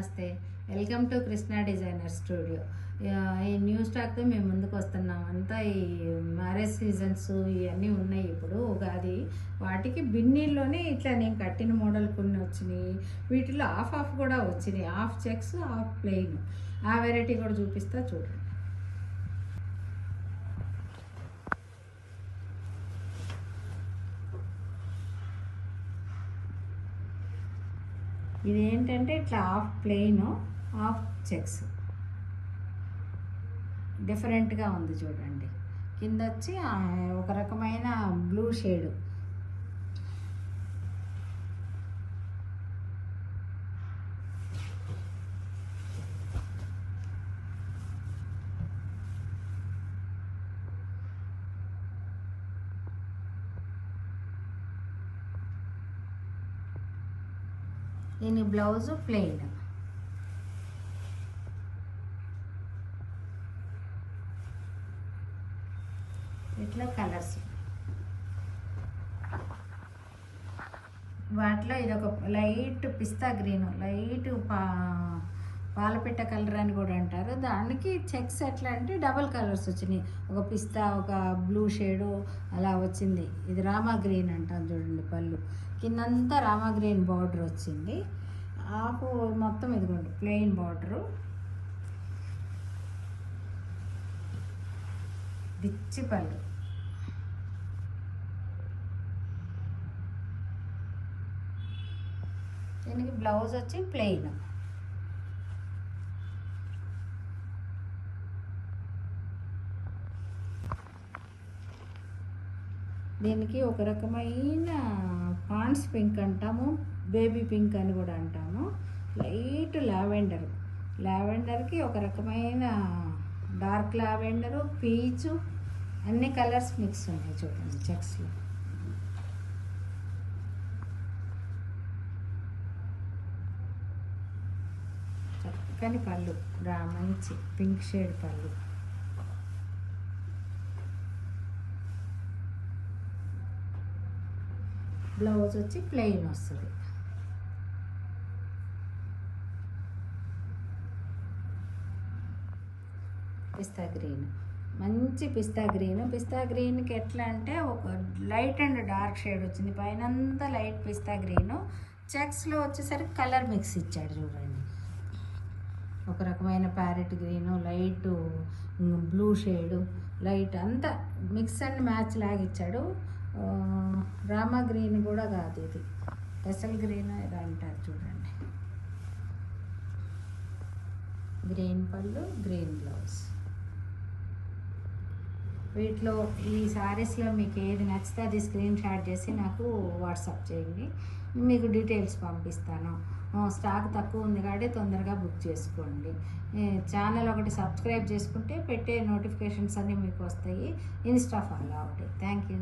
నమస్తే, welcome to Krishna designer studio. ఈ new స్టాక్తో మేము ముందుకు వస్తున్నాం. అంతా ఈ మ్యారేజ్ సీజన్స్ ఇవన్నీ ఉన్నాయి. ఇప్పుడు ఉగాది వాటికి బిన్నీల్లోనే ఇట్లా నేను కట్టిన మోడల్ కొన్ని వచ్చినాయి. వీటిలో ఆఫ్ కూడా వచ్చినాయి, హాఫ్ చెక్స్ హాఫ్ ప్లెయిన్. ఆ వెరైటీ కూడా చూపిస్తా చూడండి. ఇది ఏంటంటే ఇట్లా హాఫ్ ప్లెయిన్ హాఫ్ చెక్స్, డిఫరెంట్గా ఉంది చూడండి. కింద వచ్చి ఒక రకమైన బ్లూ షేడు, దీని బ్లౌజు ప్లెయిన్. ఇట్లా కలర్స్, వాటిలో ఇదొక లైట్ పిస్తా గ్రీన్, లైట్ పాలపిట్ట కలర్ అని కూడా అంటారు. దానికి చెక్స్ ఎట్లా అంటే డబల్ కలర్స్ వచ్చినాయి, ఒక పిస్తా ఒక బ్లూ షేడు అలా వచ్చింది. ఇది రామా గ్రీన్ అంటాం చూడండి. పళ్ళు కిందంతా రామా గ్రీన్ బార్డర్ వచ్చింది. ఆకు మొత్తం ఇదిగోండి ప్లెయిన్ బార్డరు, రిచ్ పళ్ళు. దీనికి బ్లౌజ్ వచ్చి ప్లెయిన్. దీనికి ఒక రకమైన పాండ్స్ పింక్ అంటాము, బేబీ పింక్ అని కూడా అంటాము. లైట్ లావెండర్, లావెండర్కి ఒక రకమైన డార్క్ లావెండరు, పీచు, అన్ని కలర్స్ మిక్స్ ఉన్నాయి చూడండి చెక్స్లో. చక్కని పళ్ళు, మంచి పింక్ షేడ్ పళ్ళు. బ్లౌజ్ వచ్చి ప్లెయిన్ వస్తుంది. పిస్తా గ్రీన్, మంచి పిస్తా గ్రీన్. పిస్తా గ్రీన్కి ఎట్లా అంటే ఒక లైట్ అండ్ డార్క్ షేడ్ వచ్చింది. పైనంతా లైట్ పిస్తా గ్రీను, చెక్స్లో వచ్చేసరికి కలర్ మిక్స్ ఇచ్చాడు చూడండి. ఒక రకమైన parrot green, light blue shade, light అంతా మిక్స్ అండ్ మ్యాచ్ లాగా ఇచ్చాడు. రామా గ్రీన్ కూడా కాదు, ఇది పెసల్ గ్రీన్ ఏదో అంటారు చూడండి. గ్రీన్ పళ్ళు, గ్రీన్ బ్లౌజ్. వీటిలో ఈ శారీస్లో మీకు ఏది నచ్చితే అది స్క్రీన్ షాట్ చేసి నాకు వాట్సాప్ చేయండి, మీకు డీటెయిల్స్ పంపిస్తాను. స్టాక్ తక్కువ ఉంది కాబట్టి తొందరగా బుక్ చేసుకోండి. ఛానల్ ఒకటి సబ్స్క్రైబ్ చేసుకుంటే పెట్టే నోటిఫికేషన్స్ అన్నీ మీకు వస్తాయి. ఇన్స్టా ఫాలో అవుతాయి. Thank you.